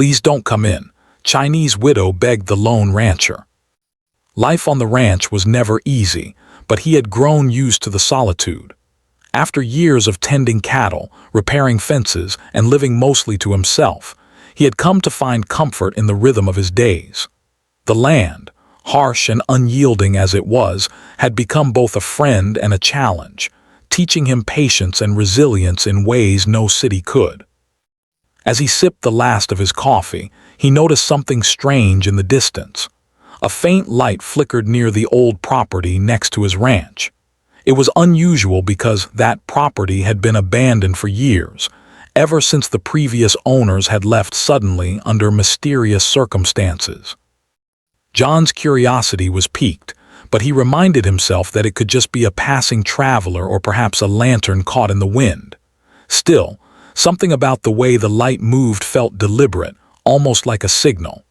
"Please don't come in," Chinese widow begged the lone rancher. Life on the ranch was never easy, but he had grown used to the solitude. After years of tending cattle, repairing fences, and living mostly to himself, he had come to find comfort in the rhythm of his days. The land, harsh and unyielding as it was, had become both a friend and a challenge, teaching him patience and resilience in ways no city could. As he sipped the last of his coffee, he noticed something strange in the distance. A faint light flickered near the old property next to his ranch. It was unusual because that property had been abandoned for years, ever since the previous owners had left suddenly under mysterious circumstances. John's curiosity was piqued, but he reminded himself that it could just be a passing traveler or perhaps a lantern caught in the wind. Still, something about the way the light moved felt deliberate, almost like a signal.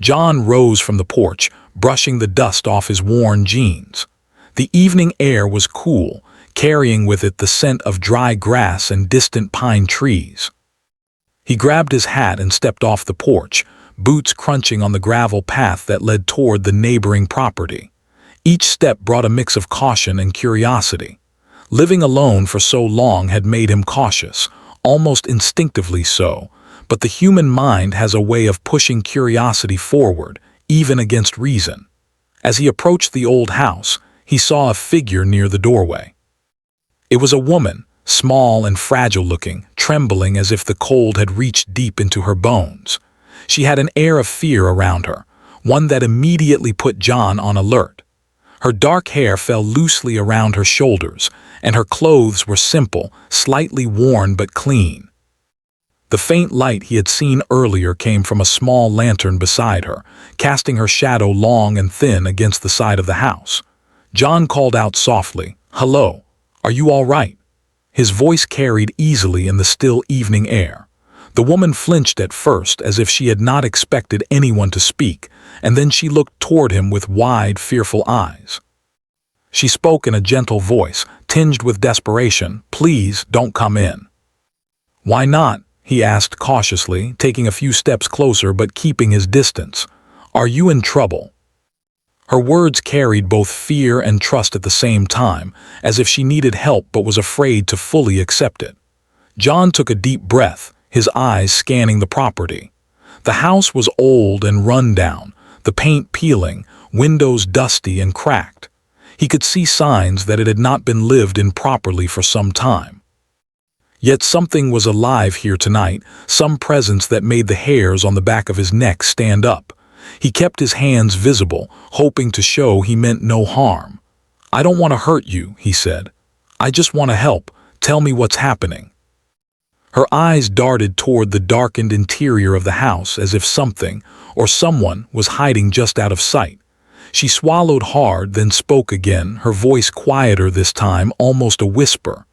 John rose from the porch, brushing the dust off his worn jeans. The evening air was cool, carrying with it the scent of dry grass and distant pine trees. He grabbed his hat and stepped off the porch, boots crunching on the gravel path that led toward the neighboring property. Each step brought a mix of caution and curiosity. Living alone for so long had made him cautious, almost instinctively so, but the human mind has a way of pushing curiosity forward, even against reason. As he approached the old house, he saw a figure near the doorway. It was a woman, small and fragile-looking, trembling as if the cold had reached deep into her bones. She had an air of fear around her, one that immediately put John on alert. Her dark hair fell loosely around her shoulders, and her clothes were simple, slightly worn but clean. The faint light he had seen earlier came from a small lantern beside her, casting her shadow long and thin against the side of the house. John called out softly, "Hello, are you all right?" His voice carried easily in the still evening air. The woman flinched at first as if she had not expected anyone to speak, and then she looked toward him with wide, fearful eyes. She spoke in a gentle voice, tinged with desperation, "Please don't come in." "Why not?" he asked cautiously, taking a few steps closer but keeping his distance. "Are you in trouble?" Her words carried both fear and trust at the same time, as if she needed help but was afraid to fully accept it. John took a deep breath, his eyes scanning the property. The house was old and run down, the paint peeling, windows dusty and cracked. He could see signs that it had not been lived in properly for some time. Yet something was alive here tonight, some presence that made the hairs on the back of his neck stand up. He kept his hands visible, hoping to show he meant no harm. "I don't want to hurt you," he said. "I just want to help. Tell me what's happening." Her eyes darted toward the darkened interior of the house as if something, or someone, was hiding just out of sight. She swallowed hard, then spoke again, her voice quieter this time, almost a whisper.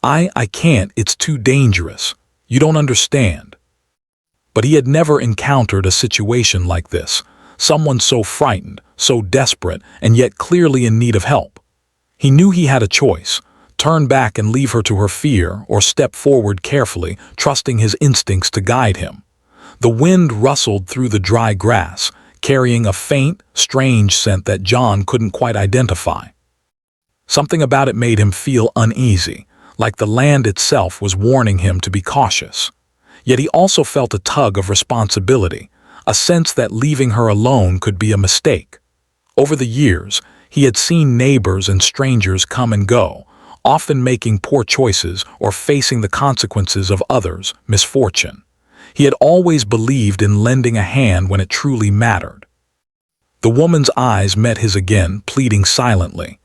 I can't, it's too dangerous. You don't understand." But he had never encountered a situation like this, someone so frightened, so desperate, and yet clearly in need of help. He knew he had a choice: turn back and leave her to her fear, or step forward carefully, trusting his instincts to guide him. The wind rustled through the dry grass, carrying a faint, strange scent that John couldn't quite identify. Something about it made him feel uneasy, like the land itself was warning him to be cautious. Yet he also felt a tug of responsibility, a sense that leaving her alone could be a mistake. Over the years, he had seen neighbors and strangers come and go, often making poor choices or facing the consequences of others' misfortune. He had always believed in lending a hand when it truly mattered. The woman's eyes met his again, pleading silently.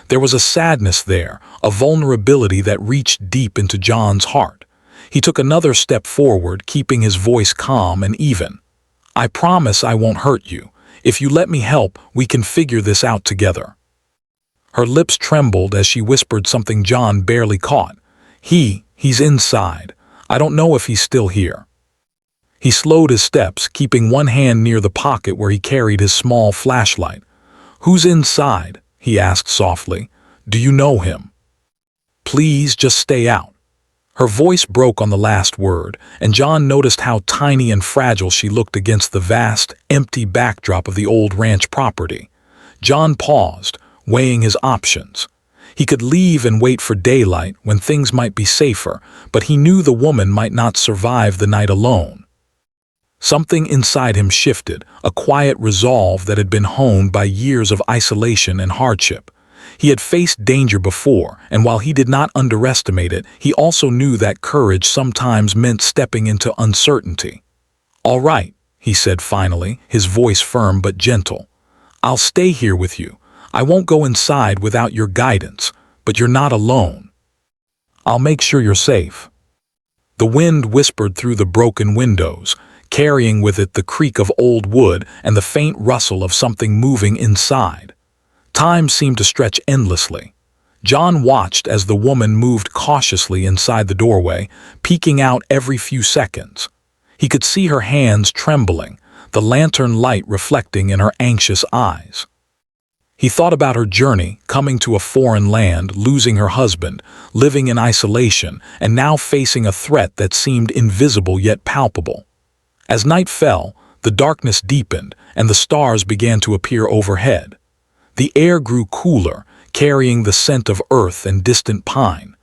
There was a sadness there, a vulnerability that reached deep into John's heart. He took another step forward, keeping his voice calm and even. "I promise I won't hurt you. If you let me help, we can figure this out together." Her lips trembled as she whispered something John barely caught. He's inside. I don't know if he's still here." He slowed his steps, keeping one hand near the pocket where he carried his small flashlight. "Who's inside?" he asked softly. "Do you know him?" "Please just stay out." Her voice broke on the last word, and John noticed how tiny and fragile she looked against the vast, empty backdrop of the old ranch property. John paused, weighing his options. He could leave and wait for daylight when things might be safer, but he knew the woman might not survive the night alone. Something inside him shifted, a quiet resolve that had been honed by years of isolation and hardship. He had faced danger before, and while he did not underestimate it, he also knew that courage sometimes meant stepping into uncertainty. "All right," he said finally, his voice firm but gentle. "I'll stay here with you. I won't go inside without your guidance, but you're not alone. I'll make sure you're safe." The wind whispered through the broken windows, carrying with it the creak of old wood and the faint rustle of something moving inside. Time seemed to stretch endlessly. John watched as the woman moved cautiously inside the doorway, peeking out every few seconds. He could see her hands trembling, the lantern light reflecting in her anxious eyes. He thought about her journey, coming to a foreign land, losing her husband, living in isolation, and now facing a threat that seemed invisible yet palpable. As night fell, the darkness deepened, and the stars began to appear overhead. The air grew cooler, carrying the scent of earth and distant pine.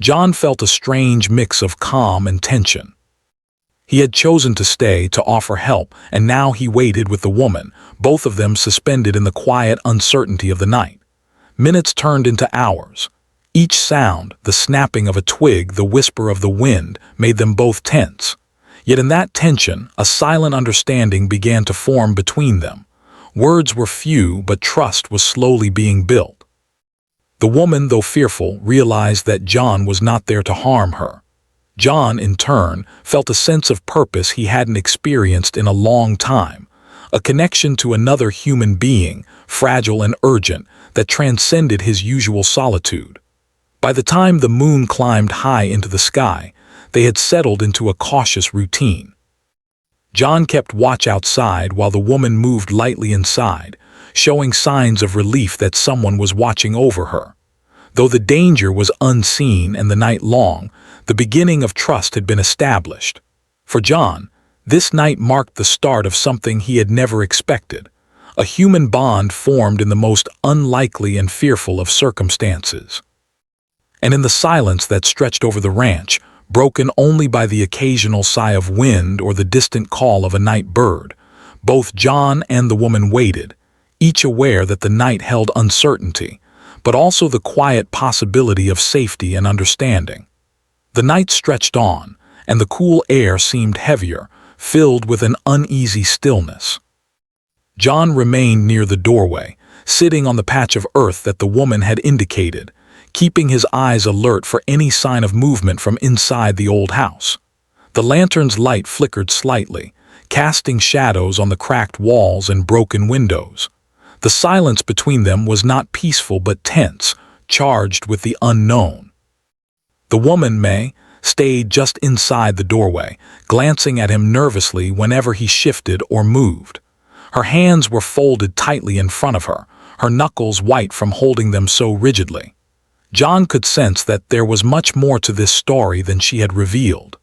John felt a strange mix of calm and tension. He had chosen to stay, to offer help, and now he waited with the woman, both of them suspended in the quiet uncertainty of the night. Minutes turned into hours. Each sound, the snapping of a twig, the whisper of the wind, made them both tense. Yet in that tension, a silent understanding began to form between them. Words were few, but trust was slowly being built. The woman, though fearful, realized that John was not there to harm her. John, in turn, felt a sense of purpose he hadn't experienced in a long time, a connection to another human being, fragile and urgent, that transcended his usual solitude. By the time the moon climbed high into the sky, they had settled into a cautious routine. John kept watch outside while the woman moved lightly inside, showing signs of relief that someone was watching over her. Though the danger was unseen and the night long, the beginning of trust had been established. For John, this night marked the start of something he had never expected, a human bond formed in the most unlikely and fearful of circumstances. And in the silence that stretched over the ranch, broken only by the occasional sigh of wind or the distant call of a night bird, both John and the woman waited, each aware that the night held uncertainty, but also the quiet possibility of safety and understanding. The night stretched on, and the cool air seemed heavier, filled with an uneasy stillness. John remained near the doorway, sitting on the patch of earth that the woman had indicated, keeping his eyes alert for any sign of movement from inside the old house. The lantern's light flickered slightly, casting shadows on the cracked walls and broken windows. The silence between them was not peaceful but tense, charged with the unknown. The woman, May, stayed just inside the doorway, glancing at him nervously whenever he shifted or moved. Her hands were folded tightly in front of her, her knuckles white from holding them so rigidly. John could sense that there was much more to this story than she had revealed.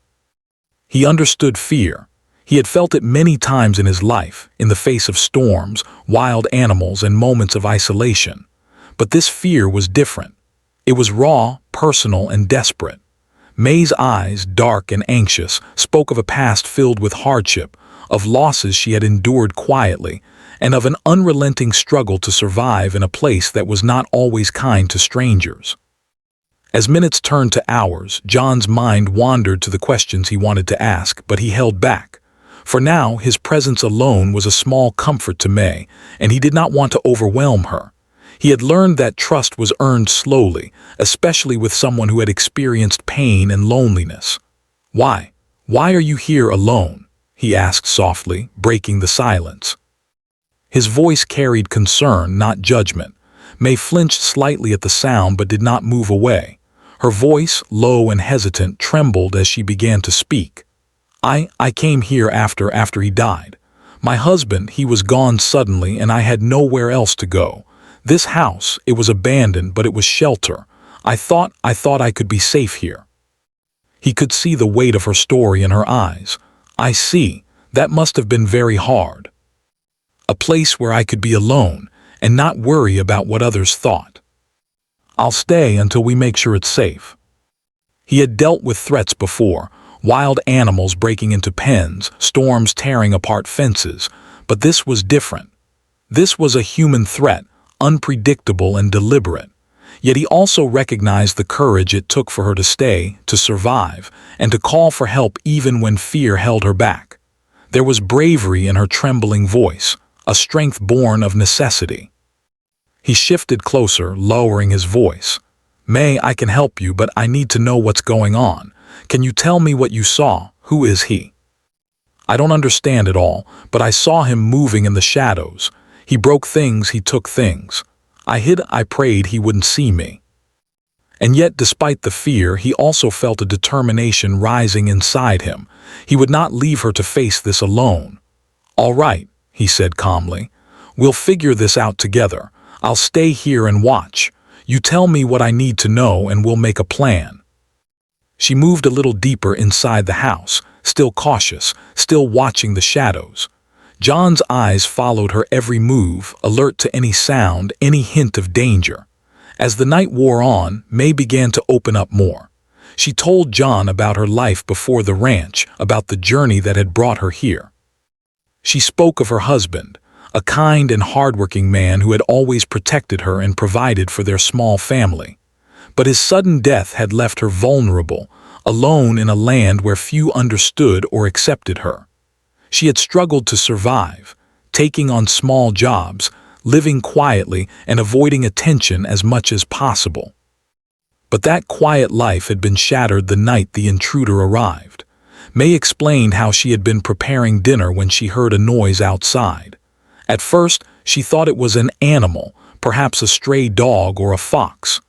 He understood fear. He had felt it many times in his life, in the face of storms, wild animals, and moments of isolation. But this fear was different. It was raw, personal, and desperate. May's eyes, dark and anxious, spoke of a past filled with hardship, of losses she had endured quietly, and of an unrelenting struggle to survive in a place that was not always kind to strangers. As minutes turned to hours, John's mind wandered to the questions he wanted to ask, but he held back. For now, his presence alone was a small comfort to May, and he did not want to overwhelm her. He had learned that trust was earned slowly, especially with someone who had experienced pain and loneliness. "Why? Why are you here alone?" he asked softly, breaking the silence. His voice carried concern, not judgment. May flinched slightly at the sound but did not move away. Her voice, low and hesitant, trembled as she began to speak. I came here after he died. My husband, he was gone suddenly and I had nowhere else to go. This house, it was abandoned, but it was shelter. I thought I could be safe here." He could see the weight of her story in her eyes. "I see. That must have been very hard. A place where I could be alone and not worry about what others thought. I'll stay until we make sure it's safe." He had dealt with threats before, wild animals breaking into pens, storms tearing apart fences, but this was different. This was a human threat, unpredictable and deliberate. Yet he also recognized the courage it took for her to stay, to survive, and to call for help even when fear held her back. There was bravery in her trembling voice, a strength born of necessity. He shifted closer, lowering his voice. "May, I can help you, but I need to know what's going on. Can you tell me what you saw? Who is he?" "I don't understand it all, but I saw him moving in the shadows. He broke things, he took things. I hid, I prayed he wouldn't see me." And yet, despite the fear, he also felt a determination rising inside him. He would not leave her to face this alone. "All right," he said calmly. "We'll figure this out together. I'll stay here and watch. You tell me what I need to know and we'll make a plan." She moved a little deeper inside the house, still cautious, still watching the shadows. John's eyes followed her every move, alert to any sound, any hint of danger. As the night wore on, May began to open up more. She told John about her life before the ranch, about the journey that had brought her here. She spoke of her husband, a kind and hardworking man who had always protected her and provided for their small family. But his sudden death had left her vulnerable, alone in a land where few understood or accepted her. She had struggled to survive, taking on small jobs, living quietly and avoiding attention as much as possible. But that quiet life had been shattered the night the intruder arrived. May explained how she had been preparing dinner when she heard a noise outside. At first, she thought it was an animal, perhaps a stray dog or a fox.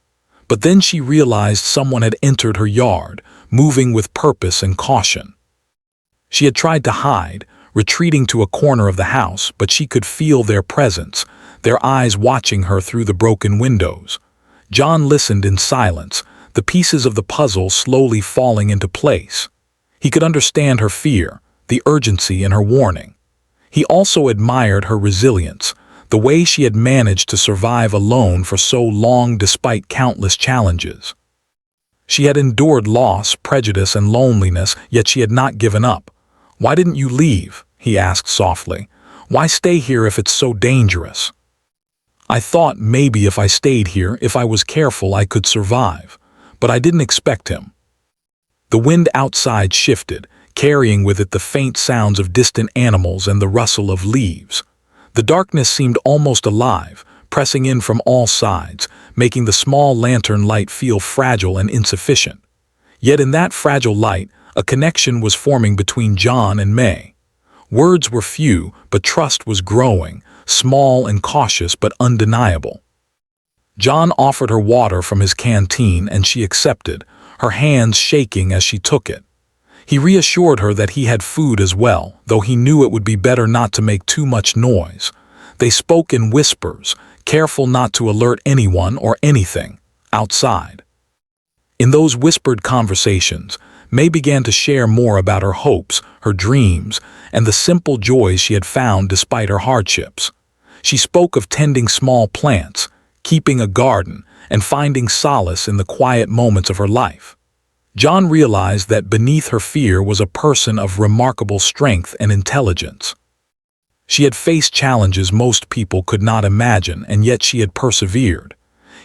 But then she realized someone had entered her yard, moving with purpose and caution. She had tried to hide, retreating to a corner of the house, but she could feel their presence, their eyes watching her through the broken windows. John listened in silence, the pieces of the puzzle slowly falling into place. He could understand her fear, the urgency in her warning. He also admired her resilience, the way she had managed to survive alone for so long despite countless challenges. She had endured loss, prejudice, and loneliness, yet she had not given up. "Why didn't you leave?" he asked softly. "Why stay here if it's so dangerous?" "I thought maybe if I stayed here, if I was careful, I could survive. But I didn't expect him." The wind outside shifted, carrying with it the faint sounds of distant animals and the rustle of leaves. The darkness seemed almost alive, pressing in from all sides, making the small lantern light feel fragile and insufficient. Yet in that fragile light, a connection was forming between John and May. Words were few, but trust was growing, small and cautious but undeniable. John offered her water from his canteen and she accepted, her hands shaking as she took it. He reassured her that he had food as well, though he knew it would be better not to make too much noise. They spoke in whispers, careful not to alert anyone or anything outside. In those whispered conversations, May began to share more about her hopes, her dreams, and the simple joys she had found despite her hardships. She spoke of tending small plants, keeping a garden, and finding solace in the quiet moments of her life. John realized that beneath her fear was a person of remarkable strength and intelligence. She had faced challenges most people could not imagine, and yet she had persevered.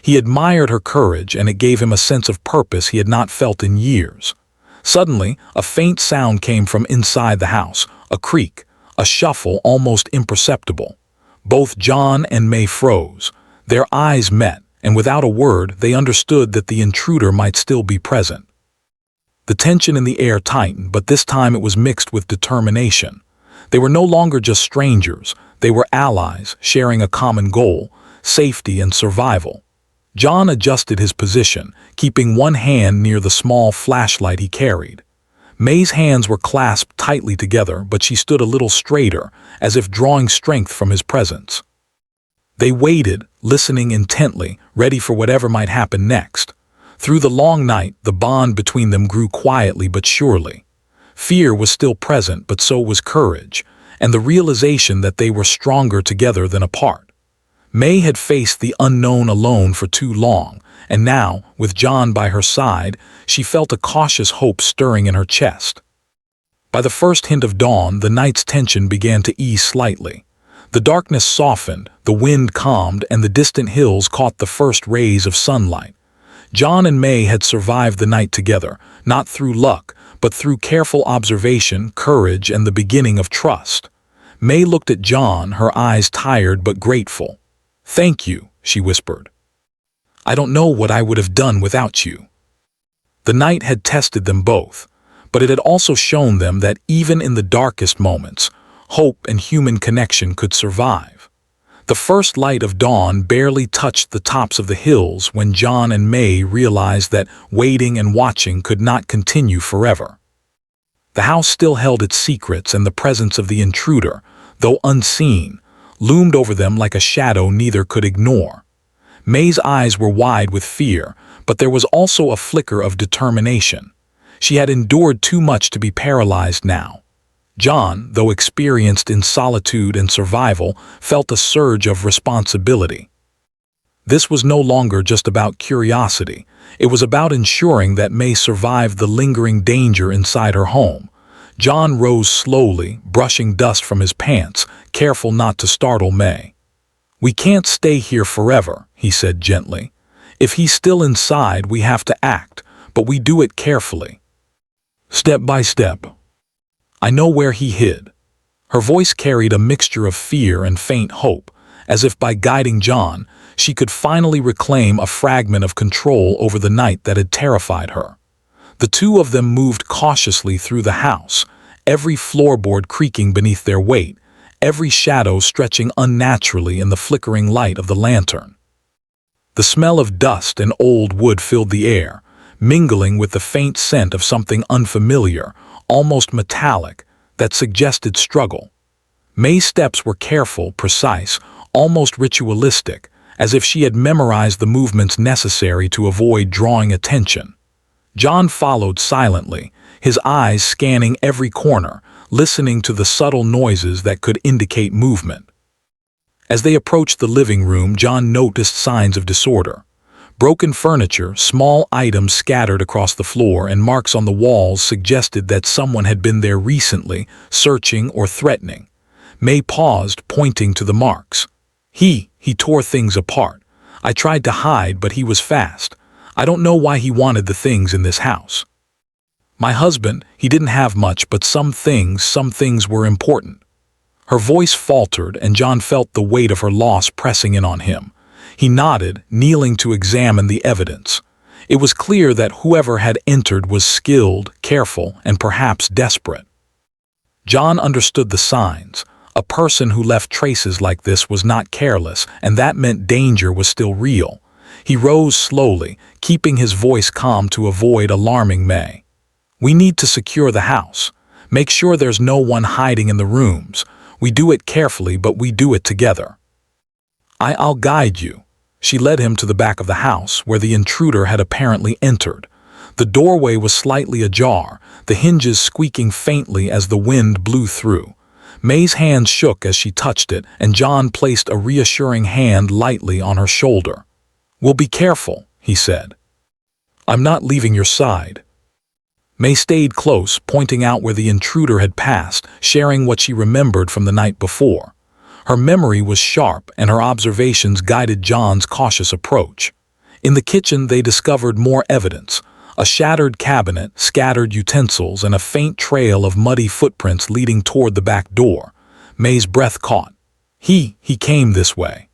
He admired her courage, and it gave him a sense of purpose he had not felt in years. Suddenly, a faint sound came from inside the house, a creak, a shuffle almost imperceptible. Both John and May froze. Their eyes met, and without a word, they understood that the intruder might still be present. The tension in the air tightened, but this time it was mixed with determination. They were no longer just strangers, they were allies, sharing a common goal, safety and survival. John adjusted his position, keeping one hand near the small flashlight he carried. May's hands were clasped tightly together, but she stood a little straighter, as if drawing strength from his presence. They waited, listening intently, ready for whatever might happen next. Through the long night, the bond between them grew quietly but surely. Fear was still present, but so was courage, and the realization that they were stronger together than apart. May had faced the unknown alone for too long, and now, with John by her side, she felt a cautious hope stirring in her chest. By the first hint of dawn, the night's tension began to ease slightly. The darkness softened, the wind calmed, and the distant hills caught the first rays of sunlight. John and May had survived the night together, not through luck, but through careful observation, courage, and the beginning of trust. May looked at John, her eyes tired but grateful. "Thank you," she whispered. "I don't know what I would have done without you." The night had tested them both, but it had also shown them that even in the darkest moments, hope and human connection could survive. The first light of dawn barely touched the tops of the hills when John and May realized that waiting and watching could not continue forever. The house still held its secrets, and the presence of the intruder, though unseen, loomed over them like a shadow neither could ignore. May's eyes were wide with fear, but there was also a flicker of determination. She had endured too much to be paralyzed now. John, though experienced in solitude and survival, felt a surge of responsibility. This was no longer just about curiosity. It was about ensuring that May survived the lingering danger inside her home. John rose slowly, brushing dust from his pants, careful not to startle May. "We can't stay here forever," he said gently. "If he's still inside, we have to act, but we do it carefully. Step by step. I know where he hid." Her voice carried a mixture of fear and faint hope, as if by guiding John, she could finally reclaim a fragment of control over the night that had terrified her. The two of them moved cautiously through the house, every floorboard creaking beneath their weight, every shadow stretching unnaturally in the flickering light of the lantern. The smell of dust and old wood filled the air, mingling with the faint scent of something unfamiliar, almost metallic, that suggested struggle. May's steps were careful, precise, almost ritualistic, as if she had memorized the movements necessary to avoid drawing attention. John followed silently, his eyes scanning every corner, listening to the subtle noises that could indicate movement. As they approached the living room, John noticed signs of disorder. Broken furniture, small items scattered across the floor, and marks on the walls suggested that someone had been there recently, searching or threatening. May paused, pointing to the marks. He tore things apart. I tried to hide, but he was fast. I don't know why he wanted the things in this house. My husband, he didn't have much, but some things were important." Her voice faltered, and John felt the weight of her loss pressing in on him. He nodded, kneeling to examine the evidence. It was clear that whoever had entered was skilled, careful, and perhaps desperate. John understood the signs. A person who left traces like this was not careless, and that meant danger was still real. He rose slowly, keeping his voice calm to avoid alarming May. "We need to secure the house. Make sure there's no one hiding in the rooms. We do it carefully, but we do it together. I'll guide you." She led him to the back of the house, where the intruder had apparently entered. The doorway was slightly ajar, the hinges squeaking faintly as the wind blew through. May's hand shook as she touched it, and John placed a reassuring hand lightly on her shoulder. "We'll be careful," he said. "I'm not leaving your side." May stayed close, pointing out where the intruder had passed, sharing what she remembered from the night before. Her memory was sharp, and her observations guided John's cautious approach. In the kitchen, they discovered more evidence: a shattered cabinet, scattered utensils, and a faint trail of muddy footprints leading toward the back door. May's breath caught. He came this way.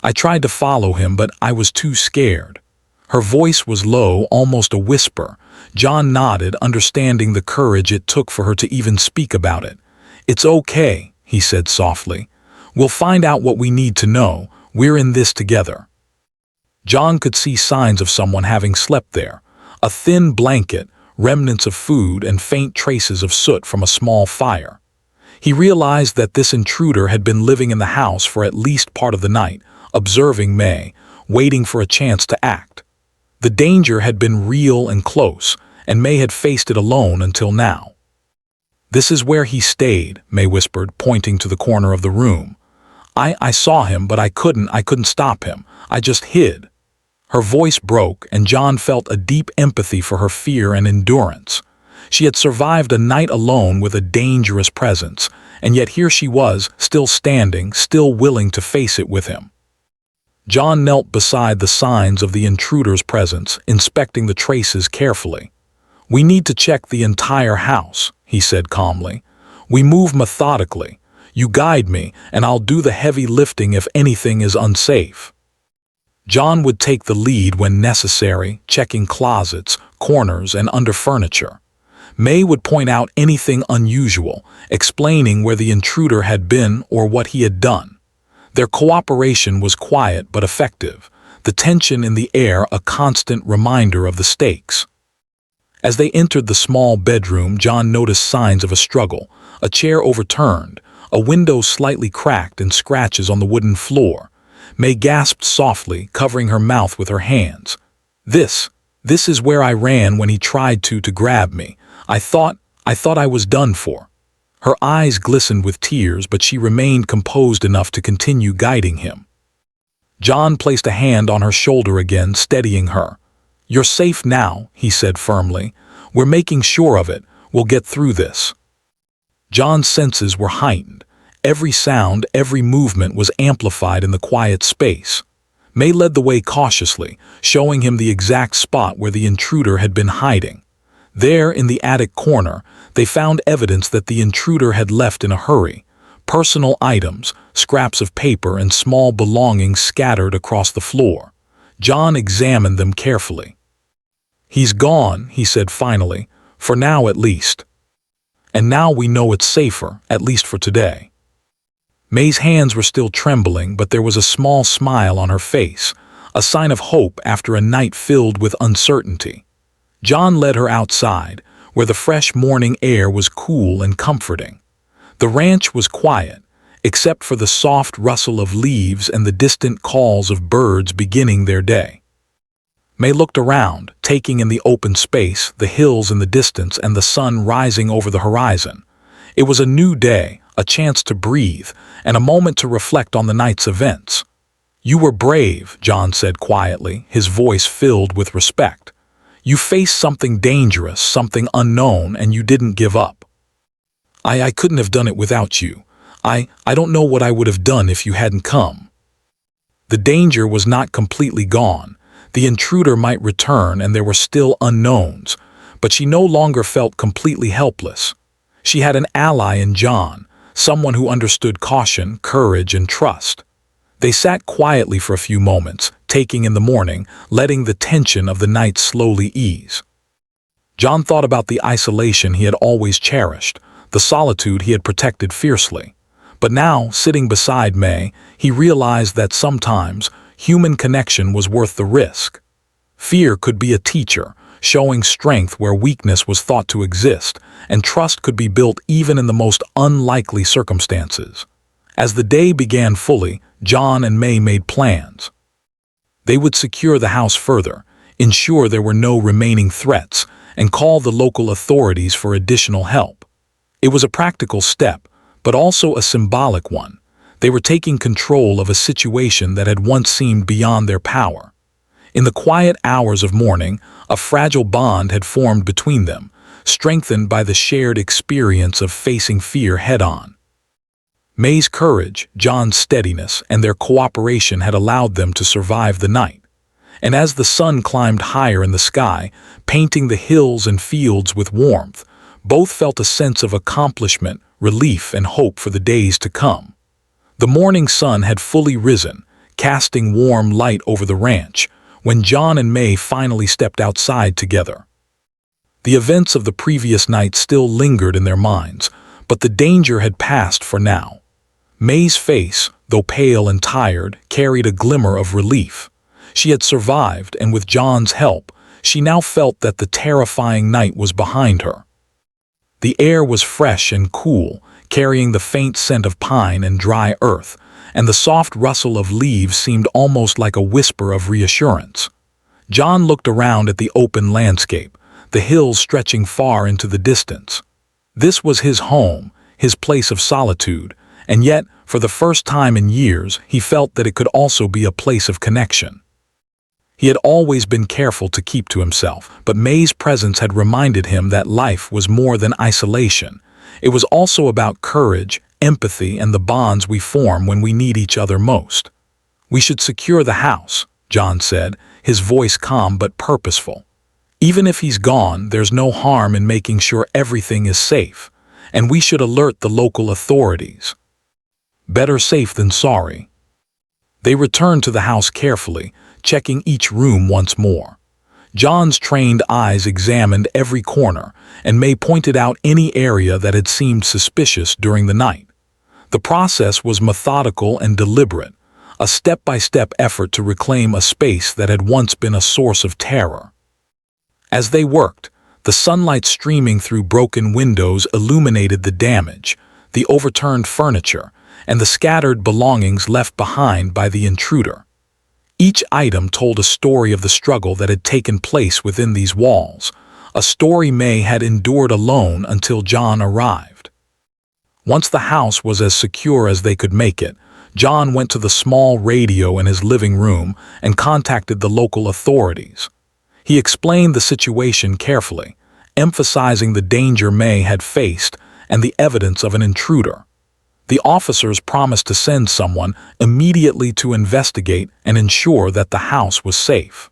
I tried to follow him, but I was too scared." Her voice was low, almost a whisper. John nodded, understanding the courage it took for her to even speak about it. "It's okay," he said softly. "We'll find out what we need to know. We're in this together." John could see signs of someone having slept there. A thin blanket, remnants of food, and faint traces of soot from a small fire. He realized that this intruder had been living in the house for at least part of the night, observing May, waiting for a chance to act. The danger had been real and close, and May had faced it alone until now. "This is where he stayed," May whispered, pointing to the corner of the room. I saw him, but I couldn't stop him. I just hid." Her voice broke, and John felt a deep empathy for her fear and endurance. She had survived a night alone with a dangerous presence, and yet here she was, still standing, still willing to face it with him. John knelt beside the signs of the intruder's presence, inspecting the traces carefully. "We need to check the entire house," he said calmly. "We move methodically. You guide me, and I'll do the heavy lifting if anything is unsafe." John would take the lead when necessary, checking closets, corners, and under furniture. May would point out anything unusual, explaining where the intruder had been or what he had done. Their cooperation was quiet but effective, the tension in the air a constant reminder of the stakes. As they entered the small bedroom, John noticed signs of a struggle: a chair overturned, a window slightly cracked, and scratches on the wooden floor. May gasped softly, covering her mouth with her hands. This is where I ran when he tried to grab me. I thought I was done for." Her eyes glistened with tears, but she remained composed enough to continue guiding him. John placed a hand on her shoulder again, steadying her. "You're safe now," he said firmly. "We're making sure of it. We'll get through this." John's senses were heightened. Every sound, every movement was amplified in the quiet space. May led the way cautiously, showing him the exact spot where the intruder had been hiding. There, in the attic corner, they found evidence that the intruder had left in a hurry: personal items, scraps of paper, and small belongings scattered across the floor. John examined them carefully. "He's gone," he said finally, "for now at least. And now we know it's safer, at least for today." May's hands were still trembling, but there was a small smile on her face, a sign of hope after a night filled with uncertainty. John led her outside, where the fresh morning air was cool and comforting. The ranch was quiet, except for the soft rustle of leaves and the distant calls of birds beginning their day. May looked around, taking in the open space, the hills in the distance, and the sun rising over the horizon. It was a new day, a chance to breathe, and a moment to reflect on the night's events. "You were brave," John said quietly, his voice filled with respect. "You faced something dangerous, something unknown, and you didn't give up." I couldn't have done it without you. I don't know what I would have done if you hadn't come." The danger was not completely gone. The intruder might return, and there were still unknowns, but she no longer felt completely helpless. She had an ally in John, someone who understood caution, courage, and trust. They sat quietly for a few moments, taking in the morning, letting the tension of the night slowly ease. John thought about the isolation he had always cherished, the solitude he had protected fiercely. But now, sitting beside May, he realized that sometimes human connection was worth the risk. Fear could be a teacher, showing strength where weakness was thought to exist, and trust could be built even in the most unlikely circumstances. As the day began fully, John and May made plans. They would secure the house further, ensure there were no remaining threats, and call the local authorities for additional help. It was a practical step, but also a symbolic one. They were taking control of a situation that had once seemed beyond their power. In the quiet hours of morning, a fragile bond had formed between them, strengthened by the shared experience of facing fear head-on. May's courage, John's steadiness, and their cooperation had allowed them to survive the night. And as the sun climbed higher in the sky, painting the hills and fields with warmth, both felt a sense of accomplishment, relief, and hope for the days to come. The morning sun had fully risen, casting warm light over the ranch, when John and May finally stepped outside together. The events of the previous night still lingered in their minds, but the danger had passed for now. May's face, though pale and tired, carried a glimmer of relief. She had survived, and with John's help, she now felt that the terrifying night was behind her. The air was fresh and cool, carrying the faint scent of pine and dry earth, and the soft rustle of leaves seemed almost like a whisper of reassurance. John looked around at the open landscape, the hills stretching far into the distance. This was his home, his place of solitude, and yet, for the first time in years, he felt that it could also be a place of connection. He had always been careful to keep to himself, but May's presence had reminded him that life was more than isolation. It was also about courage, empathy, and the bonds we form when we need each other most. "We should secure the house," John said, his voice calm but purposeful. "Even if he's gone, there's no harm in making sure everything is safe, and we should alert the local authorities." Better safe than sorry. They returned to the house carefully, checking each room once more. John's trained eyes examined every corner, and May pointed out any area that had seemed suspicious during the night. The process was methodical and deliberate, a step-by-step effort to reclaim a space that had once been a source of terror. As they worked, the sunlight streaming through broken windows illuminated the damage, the overturned furniture, and the scattered belongings left behind by the intruder. Each item told a story of the struggle that had taken place within these walls, a story May had endured alone until John arrived. Once the house was as secure as they could make it, John went to the small radio in his living room and contacted the local authorities. He explained the situation carefully, emphasizing the danger May had faced and the evidence of an intruder. The officers promised to send someone immediately to investigate and ensure that the house was safe.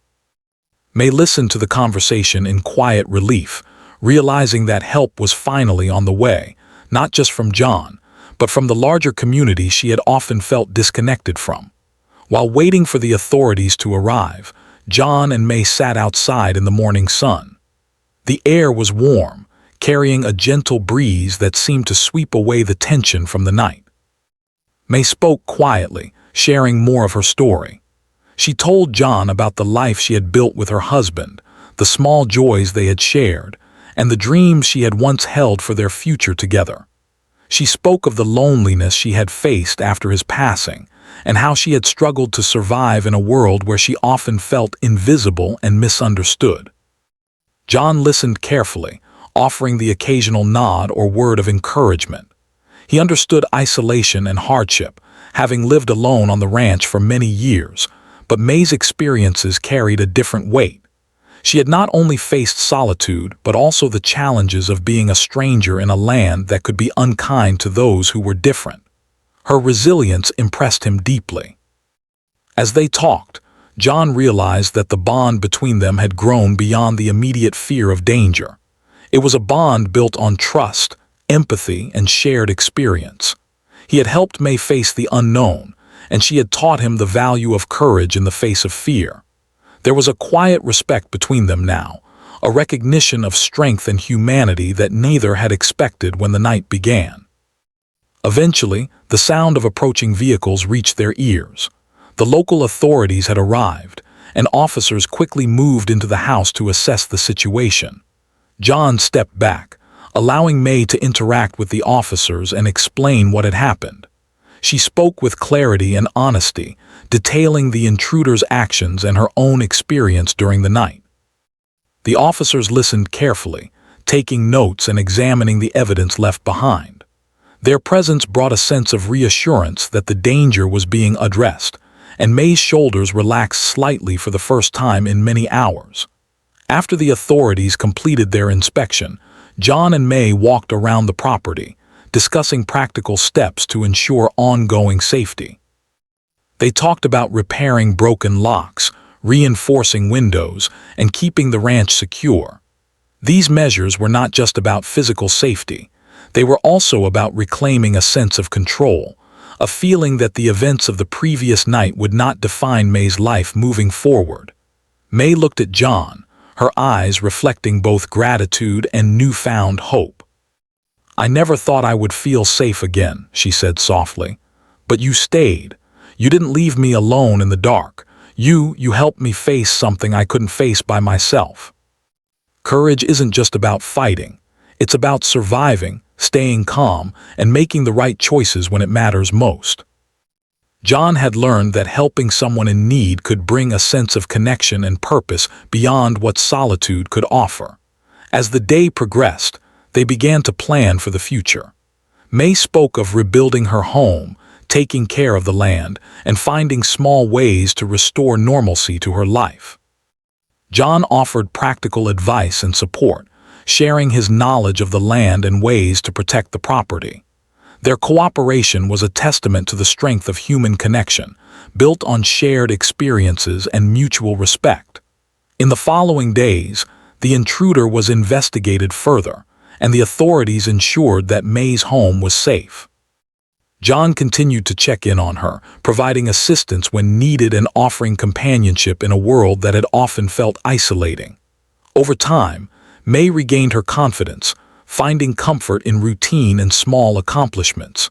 May listened to the conversation in quiet relief, realizing that help was finally on the way, not just from John, but from the larger community she had often felt disconnected from. While waiting for the authorities to arrive, John and May sat outside in the morning sun. The air was warm, carrying a gentle breeze that seemed to sweep away the tension from the night. May spoke quietly, sharing more of her story. She told John about the life she had built with her husband, the small joys they had shared, and the dreams she had once held for their future together. She spoke of the loneliness she had faced after his passing, and how she had struggled to survive in a world where she often felt invisible and misunderstood. John listened carefully, offering the occasional nod or word of encouragement. He understood isolation and hardship, having lived alone on the ranch for many years, but May's experiences carried a different weight. She had not only faced solitude, but also the challenges of being a stranger in a land that could be unkind to those who were different. Her resilience impressed him deeply. As they talked, John realized that the bond between them had grown beyond the immediate fear of danger. It was a bond built on trust, empathy, and shared experience. He had helped May face the unknown, and she had taught him the value of courage in the face of fear. There was a quiet respect between them now, a recognition of strength and humanity that neither had expected when the night began. Eventually, the sound of approaching vehicles reached their ears. The local authorities had arrived, and officers quickly moved into the house to assess the situation. John stepped back, allowing May to interact with the officers and explain what had happened. She spoke with clarity and honesty, detailing the intruder's actions and her own experience during the night. The officers listened carefully, taking notes and examining the evidence left behind. Their presence brought a sense of reassurance that the danger was being addressed, and May's shoulders relaxed slightly for the first time in many hours. After the authorities completed their inspection, John and May walked around the property, discussing practical steps to ensure ongoing safety. They talked about repairing broken locks, reinforcing windows, and keeping the ranch secure. These measures were not just about physical safety. They were also about reclaiming a sense of control, a feeling that the events of the previous night would not define May's life moving forward. May looked at John, her eyes reflecting both gratitude and newfound hope. "I never thought I would feel safe again," she said softly. "But you stayed. You didn't leave me alone in the dark. You helped me face something I couldn't face by myself." Courage isn't just about fighting. It's about surviving, staying calm, and making the right choices when it matters most. John had learned that helping someone in need could bring a sense of connection and purpose beyond what solitude could offer. As the day progressed, they began to plan for the future. May spoke of rebuilding her home, taking care of the land, and finding small ways to restore normalcy to her life. John offered practical advice and support, sharing his knowledge of the land and ways to protect the property. Their cooperation was a testament to the strength of human connection, built on shared experiences and mutual respect. In the following days, the intruder was investigated further, and the authorities ensured that May's home was safe. John continued to check in on her, providing assistance when needed and offering companionship in a world that had often felt isolating. Over time, May regained her confidence, finding comfort in routine and small accomplishments.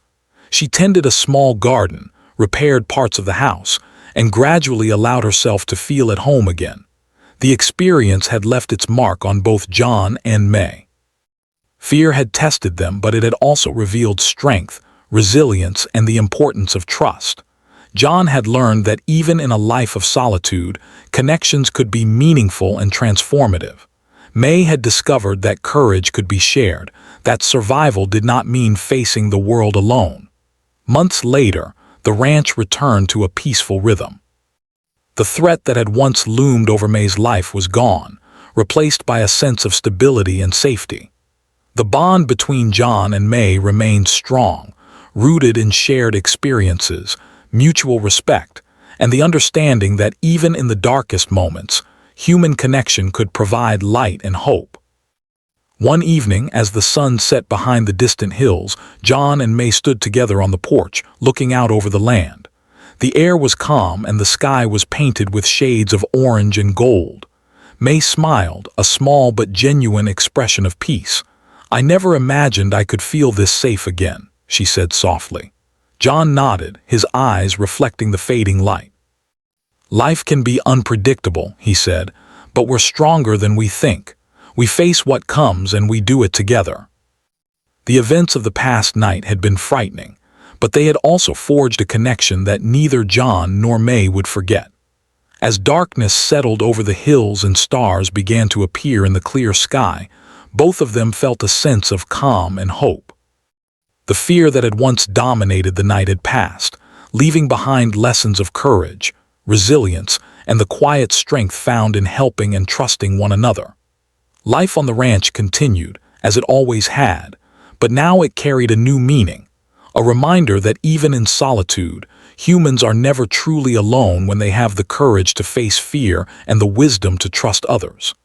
She tended a small garden, repaired parts of the house, and gradually allowed herself to feel at home again. The experience had left its mark on both John and May. Fear had tested them, but it had also revealed strength, resilience, and the importance of trust. John had learned that even in a life of solitude, connections could be meaningful and transformative. May had discovered that courage could be shared, that survival did not mean facing the world alone. Months later, the ranch returned to a peaceful rhythm. The threat that had once loomed over May's life was gone, replaced by a sense of stability and safety. The bond between John and May remained strong, rooted in shared experiences, mutual respect, and the understanding that even in the darkest moments, human connection could provide light and hope. One evening, as the sun set behind the distant hills, John and May stood together on the porch, looking out over the land. The air was calm and the sky was painted with shades of orange and gold. May smiled, a small but genuine expression of peace. "I never imagined I could feel this safe again," she said softly. John nodded, his eyes reflecting the fading light. "Life can be unpredictable," he said, "but we're stronger than we think. We face what comes and we do it together." The events of the past night had been frightening, but they had also forged a connection that neither John nor May would forget. As darkness settled over the hills and stars began to appear in the clear sky, both of them felt a sense of calm and hope. The fear that had once dominated the night had passed, leaving behind lessons of courage, resilience, and the quiet strength found in helping and trusting one another. Life on the ranch continued, as it always had, but now it carried a new meaning, a reminder that even in solitude, humans are never truly alone when they have the courage to face fear and the wisdom to trust others.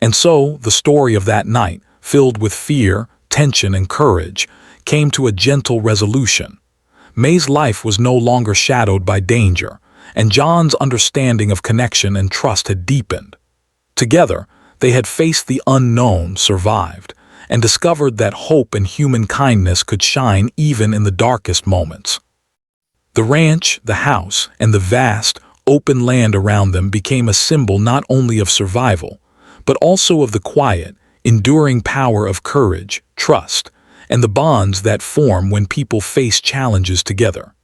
And so, the story of that night, filled with fear, tension, and courage, came to a gentle resolution. May's life was no longer shadowed by danger, and John's understanding of connection and trust had deepened. Together, they had faced the unknown, survived, and discovered that hope and human kindness could shine even in the darkest moments. The ranch, the house, and the vast, open land around them became a symbol not only of survival, but also of the quiet, enduring power of courage, trust, and the bonds that form when people face challenges together.